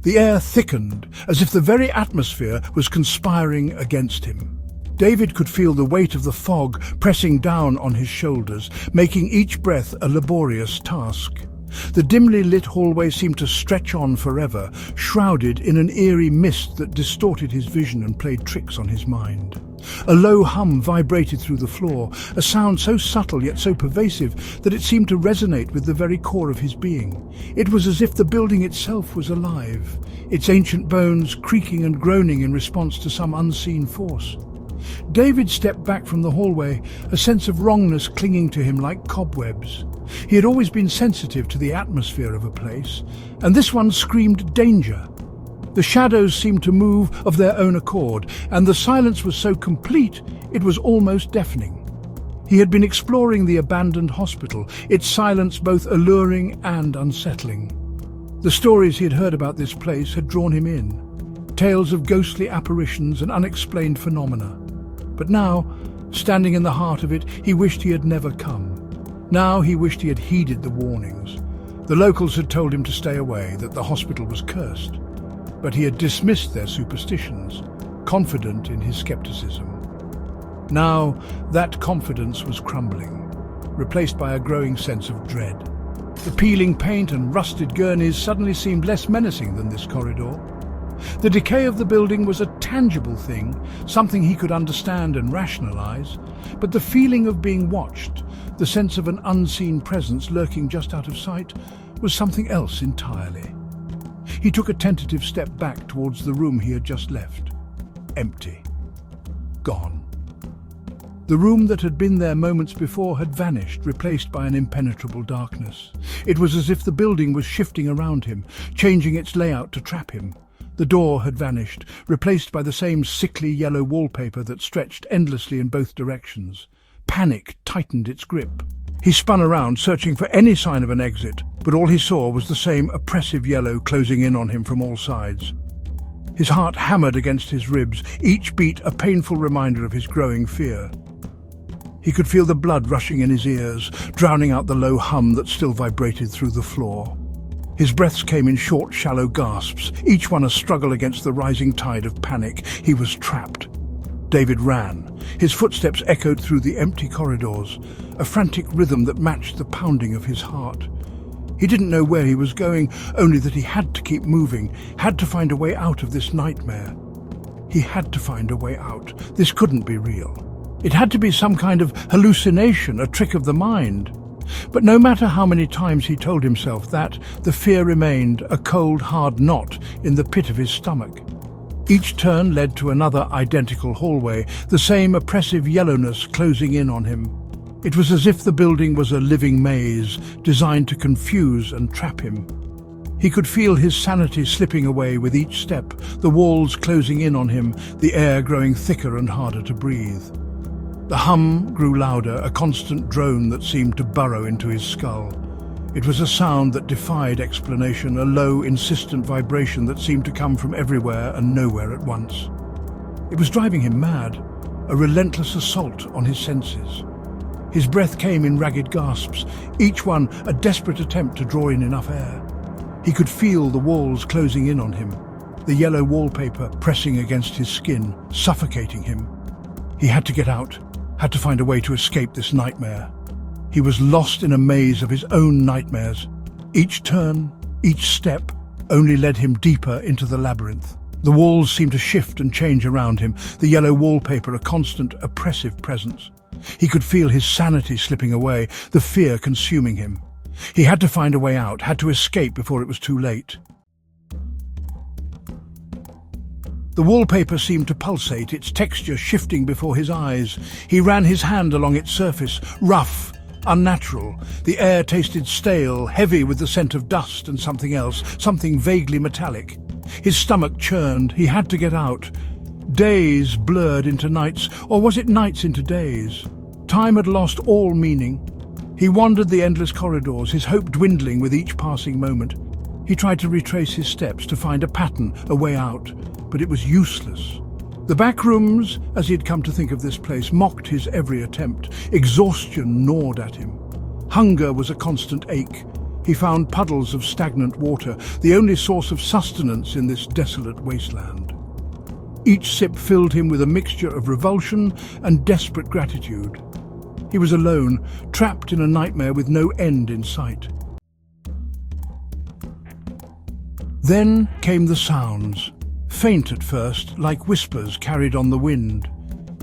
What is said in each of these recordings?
The air thickened, as if the very atmosphere was conspiring against him. David could feel the weight of the fog pressing down on his shoulders, making each breath a laborious task. The dimly lit hallway seemed to stretch on forever, shrouded in an eerie mist that distorted his vision and played tricks on his mind. A low hum vibrated through the floor, a sound so subtle yet so pervasive that it seemed to resonate with the very core of his being. It was as if the building itself was alive, its ancient bones creaking and groaning in response to some unseen force. David stepped back from the hallway, a sense of wrongness clinging to him like cobwebs. He had always been sensitive to the atmosphere of a place, and this one screamed danger. The shadows seemed to move of their own accord, and the silence was so complete it was almost deafening. He had been exploring the abandoned hospital, its silence both alluring and unsettling. The stories he had heard about this place had drawn him in, tales of ghostly apparitions and unexplained phenomena. But now, standing in the heart of it, he wished he had never come. Now he wished he had heeded the warnings. The locals had told him to stay away, that the hospital was cursed. But he had dismissed their superstitions, confident in his skepticism. Now, that confidence was crumbling, replaced by a growing sense of dread. The peeling paint and rusted gurneys suddenly seemed less menacing than this corridor. The decay of the building was a tangible thing, something he could understand and rationalize, but the feeling of being watched, the sense of an unseen presence lurking just out of sight, was something else entirely. He took a tentative step back towards the room he had just left. Empty. Gone. The room that had been there moments before had vanished, replaced by an impenetrable darkness. It was as if the building was shifting around him, changing its layout to trap him. The door had vanished, replaced by the same sickly yellow wallpaper that stretched endlessly in both directions. Panic tightened its grip. He spun around, searching for any sign of an exit, but all he saw was the same oppressive yellow closing in on him from all sides. His heart hammered against his ribs, each beat a painful reminder of his growing fear. He could feel the blood rushing in his ears, drowning out the low hum that still vibrated through the floor. His breaths came in short, shallow gasps, each one a struggle against the rising tide of panic. He was trapped. David ran. His footsteps echoed through the empty corridors, a frantic rhythm that matched the pounding of his heart. He didn't know where he was going, only that he had to keep moving, had to find a way out of this nightmare. He had to find a way out. This couldn't be real. It had to be some kind of hallucination, a trick of the mind. But no matter how many times he told himself that, the fear remained, a cold, hard knot in the pit of his stomach. Each turn led to another identical hallway, the same oppressive yellowness closing in on him. It was as if the building was a living maze, designed to confuse and trap him. He could feel his sanity slipping away with each step, the walls closing in on him, the air growing thicker and harder to breathe. The hum grew louder, a constant drone that seemed to burrow into his skull. It was a sound that defied explanation, a low, insistent vibration that seemed to come from everywhere and nowhere at once. It was driving him mad, a relentless assault on his senses. His breath came in ragged gasps, each one a desperate attempt to draw in enough air. He could feel the walls closing in on him, the yellow wallpaper pressing against his skin, suffocating him. He had to get out, had to find a way to escape this nightmare. He was lost in a maze of his own nightmares. Each turn, each step, only led him deeper into the labyrinth. The walls seemed to shift and change around him, the yellow wallpaper a constant, oppressive presence. He could feel his sanity slipping away, the fear consuming him. He had to find a way out, had to escape before it was too late. The wallpaper seemed to pulsate, its texture shifting before his eyes. He ran his hand along its surface, rough, unnatural. The air tasted stale, heavy with the scent of dust and something else, something vaguely metallic. His stomach churned. He had to get out. Days blurred into nights, or was it nights into days? Time had lost all meaning. He wandered the endless corridors, his hope dwindling with each passing moment. He tried to retrace his steps, to find a pattern, a way out, but it was useless. The Backrooms, as he had come to think of this place, mocked his every attempt. Exhaustion gnawed at him. Hunger was a constant ache. He found puddles of stagnant water, the only source of sustenance in this desolate wasteland. Each sip filled him with a mixture of revulsion and desperate gratitude. He was alone, trapped in a nightmare with no end in sight. Then came the sounds, faint at first, like whispers carried on the wind.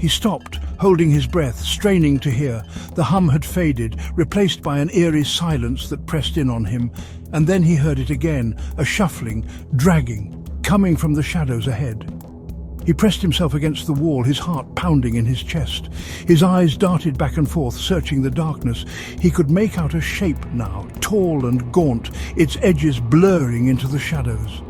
He stopped, holding his breath, straining to hear. The hum had faded, replaced by an eerie silence that pressed in on him, and then he heard it again, a shuffling, dragging, coming from the shadows ahead. He pressed himself against the wall, his heart pounding in his chest. His eyes darted back and forth, searching the darkness. He could make out a shape now, tall and gaunt, its edges blurring into the shadows.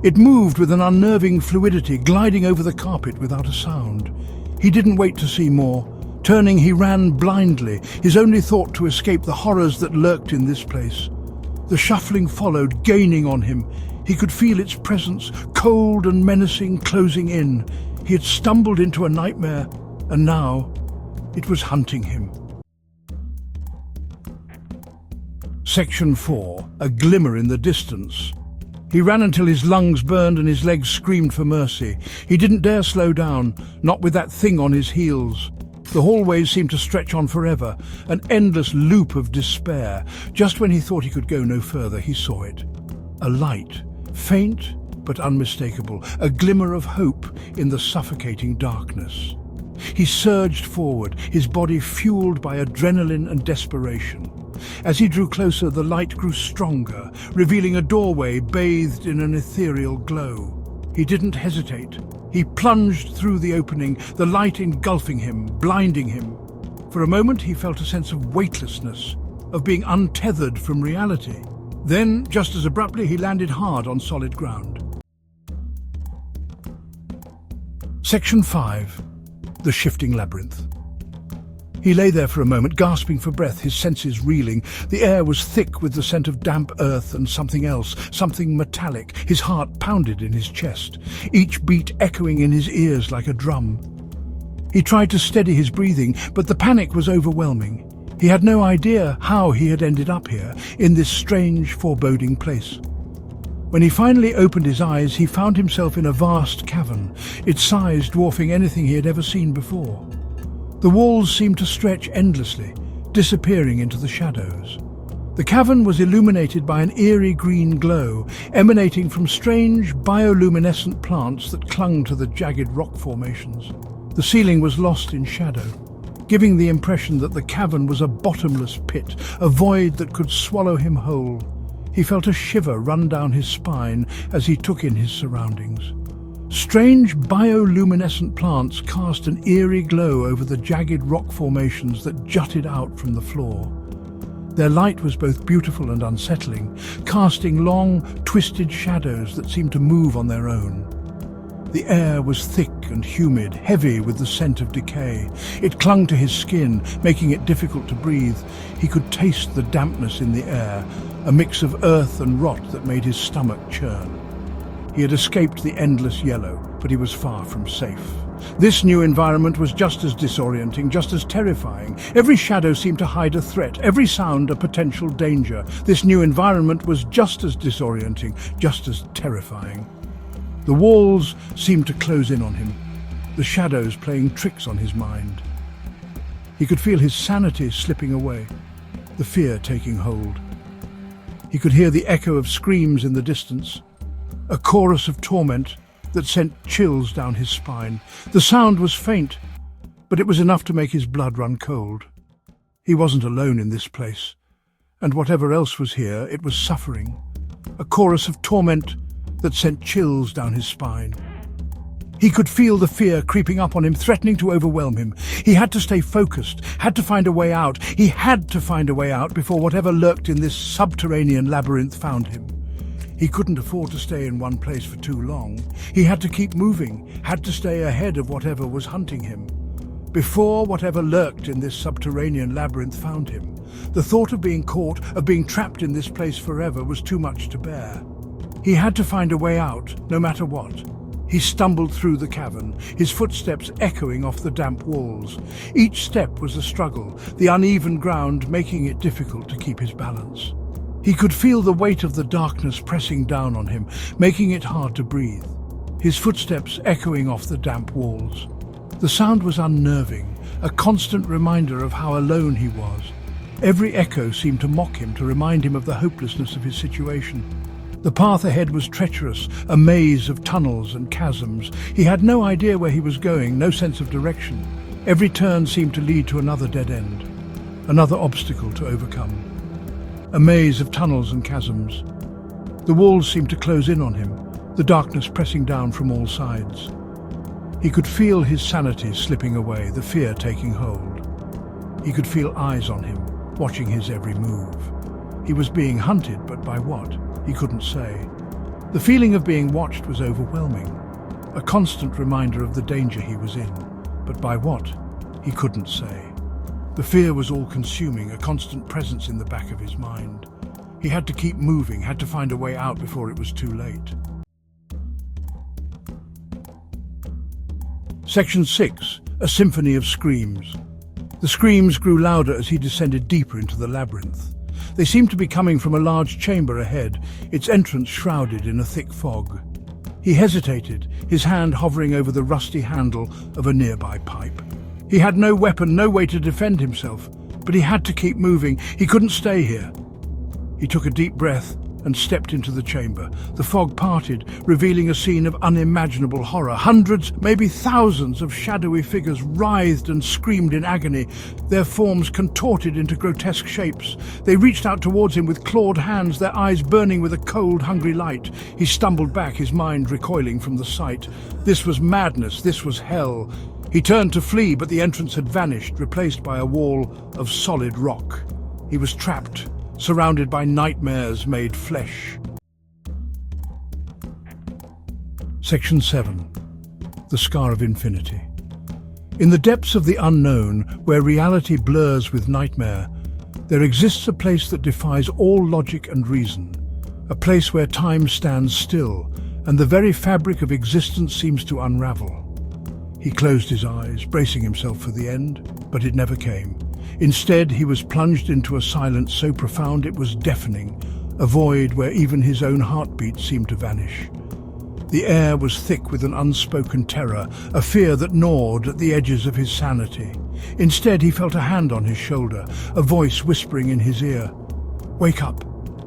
It moved with an unnerving fluidity, gliding over the carpet without a sound. He didn't wait to see more. Turning, he ran blindly, his only thought to escape the horrors that lurked in this place. The shuffling followed, gaining on him. He could feel its presence, cold and menacing, closing in. He had stumbled into a nightmare, and now it was hunting him. Section 4. A glimmer in the distance. He ran until his lungs burned and his legs screamed for mercy. He didn't dare slow down, not with that thing on his heels. The hallways seemed to stretch on forever, an endless loop of despair. Just when he thought he could go no further, he saw it. A light, faint but unmistakable, a glimmer of hope in the suffocating darkness. He surged forward, his body fueled by adrenaline and desperation. As he drew closer, the light grew stronger, revealing a doorway bathed in an ethereal glow. He didn't hesitate. He plunged through the opening, the light engulfing him, blinding him. For a moment, he felt a sense of weightlessness, of being untethered from reality. Then, just as abruptly, he landed hard on solid ground. Section 5. The Shifting Labyrinth. He lay there for a moment, gasping for breath, his senses reeling. The air was thick with the scent of damp earth and something else, something metallic. His heart pounded in his chest, each beat echoing in his ears like a drum. He tried to steady his breathing, but the panic was overwhelming. He had no idea how he had ended up here, in this strange, foreboding place. When he finally opened his eyes, he found himself in a vast cavern, its size dwarfing anything he had ever seen before. The walls seemed to stretch endlessly, disappearing into the shadows. The cavern was illuminated by an eerie green glow, emanating from strange bioluminescent plants that clung to the jagged rock formations. The ceiling was lost in shadow, giving the impression that the cavern was a bottomless pit, a void that could swallow him whole. He felt a shiver run down his spine as he took in his surroundings. Strange bioluminescent plants cast an eerie glow over the jagged rock formations that jutted out from the floor. Their light was both beautiful and unsettling, casting long, twisted shadows that seemed to move on their own. The air was thick and humid, heavy with the scent of decay. It clung to his skin, making it difficult to breathe. He could taste the dampness in the air, a mix of earth and rot that made his stomach churn. He had escaped the endless yellow, but he was far from safe. This new environment was just as disorienting, just as terrifying. Every shadow seemed to hide a threat, every sound a potential danger. This new environment was just as disorienting, just as terrifying. The walls seemed to close in on him, the shadows playing tricks on his mind. He could feel his sanity slipping away, the fear taking hold. He could hear the echo of screams in the distance, a chorus of torment that sent chills down his spine. The sound was faint, but it was enough to make his blood run cold. He wasn't alone in this place, and whatever else was here, it was suffering. A chorus of torment that sent chills down his spine. He could feel the fear creeping up on him, threatening to overwhelm him. He had to stay focused, had to find a way out. He had to find a way out before whatever lurked in this subterranean labyrinth found him. He couldn't afford to stay in one place for too long. He had to keep moving, had to stay ahead of whatever was hunting him. Before whatever lurked in this subterranean labyrinth found him, the thought of being caught, of being trapped in this place forever, was too much to bear. He had to find a way out, no matter what. He stumbled through the cavern, his footsteps echoing off the damp walls. Each step was a struggle, the uneven ground making it difficult to keep his balance. He could feel the weight of the darkness pressing down on him, making it hard to breathe. His footsteps echoing off the damp walls. The sound was unnerving, a constant reminder of how alone he was. Every echo seemed to mock him, to remind him of the hopelessness of his situation. The path ahead was treacherous, a maze of tunnels and chasms. He had no idea where he was going, no sense of direction. Every turn seemed to lead to another dead end, another obstacle to overcome. A maze of tunnels and chasms. The walls seemed to close in on him, the darkness pressing down from all sides. He could feel his sanity slipping away, the fear taking hold. He could feel eyes on him, watching his every move. He was being hunted, but by what? He couldn't say. The feeling of being watched was overwhelming, a constant reminder of the danger he was in, but by what? He couldn't say. The fear was all-consuming, a constant presence in the back of his mind. He had to keep moving, had to find a way out before it was too late. Section 6. A symphony of screams. The screams grew louder as he descended deeper into the labyrinth. They seemed to be coming from a large chamber ahead, its entrance shrouded in a thick fog. He hesitated, his hand hovering over the rusty handle of a nearby pipe. He had no weapon, no way to defend himself, but he had to keep moving. He couldn't stay here. He took a deep breath and stepped into the chamber. The fog parted, revealing a scene of unimaginable horror. Hundreds, maybe thousands of shadowy figures writhed and screamed in agony, their forms contorted into grotesque shapes. They reached out towards him with clawed hands, their eyes burning with a cold, hungry light. He stumbled back, his mind recoiling from the sight. This was madness, this was hell. He turned to flee, but the entrance had vanished, replaced by a wall of solid rock. He was trapped, surrounded by nightmares made flesh. Section 7. The Scar of Infinity. In the depths of the unknown, where reality blurs with nightmare, there exists a place that defies all logic and reason, a place where time stands still, and the very fabric of existence seems to unravel. He closed his eyes, bracing himself for the end, but it never came. Instead, he was plunged into a silence so profound it was deafening, a void where even his own heartbeat seemed to vanish. The air was thick with an unspoken terror, a fear that gnawed at the edges of his sanity. Instead, he felt a hand on his shoulder, a voice whispering in his ear, "Wake up."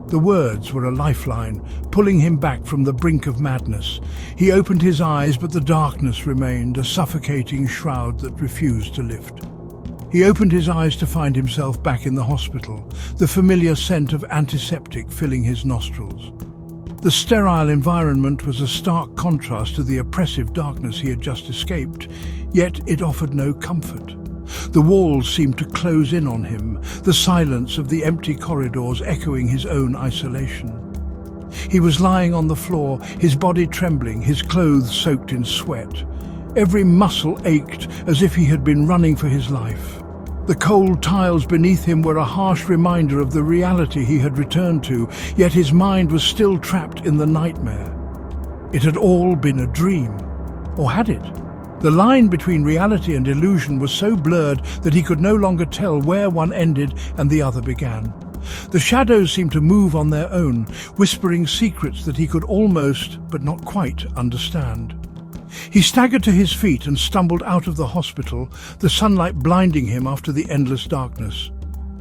The words were a lifeline, pulling him back from the brink of madness. He opened his eyes, but the darkness remained, a suffocating shroud that refused to lift. He opened his eyes to find himself back in the hospital, the familiar scent of antiseptic filling his nostrils. The sterile environment was a stark contrast to the oppressive darkness he had just escaped, yet it offered no comfort. The walls seemed to close in on him, the silence of the empty corridors echoing his own isolation. He was lying on the floor, his body trembling, his clothes soaked in sweat. Every muscle ached as if he had been running for his life. The cold tiles beneath him were a harsh reminder of the reality he had returned to, yet his mind was still trapped in the nightmare. It had all been a dream. Or had it? The line between reality and illusion was so blurred that he could no longer tell where one ended and the other began. The shadows seemed to move on their own, whispering secrets that he could almost, but not quite, understand. He staggered to his feet and stumbled out of the hospital, the sunlight blinding him after the endless darkness.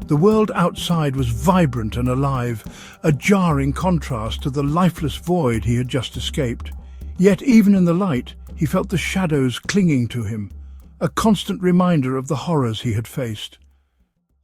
The world outside was vibrant and alive, a jarring contrast to the lifeless void he had just escaped. Yet even in the light, he felt the shadows clinging to him, a constant reminder of the horrors he had faced.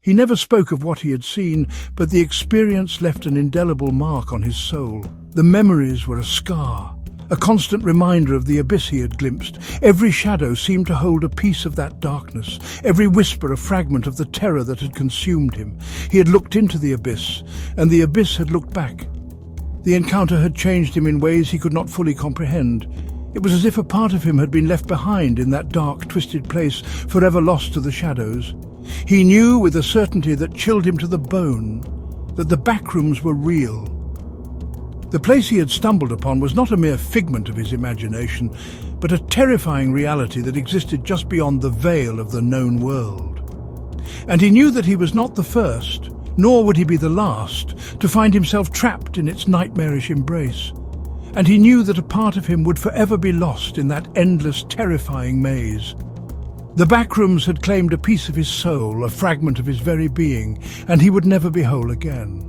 He never spoke of what he had seen, but the experience left an indelible mark on his soul. The memories were a scar, a constant reminder of the abyss he had glimpsed. Every shadow seemed to hold a piece of that darkness, every whisper a fragment of the terror that had consumed him. He had looked into the abyss, and the abyss had looked back. The encounter had changed him in ways he could not fully comprehend. It was as if a part of him had been left behind in that dark, twisted place, forever lost to the shadows. He knew with a certainty that chilled him to the bone that the Backrooms were real. The place he had stumbled upon was not a mere figment of his imagination, but a terrifying reality that existed just beyond the veil of the known world. And he knew that he was not the first, Nor would he be the last to find himself trapped in its nightmarish embrace. And he knew that a part of him would forever be lost in that endless, terrifying maze. The Backrooms had claimed a piece of his soul, a fragment of his very being, and he would never be whole again.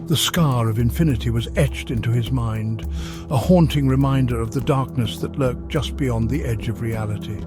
The scar of infinity was etched into his mind, a haunting reminder of the darkness that lurked just beyond the edge of reality.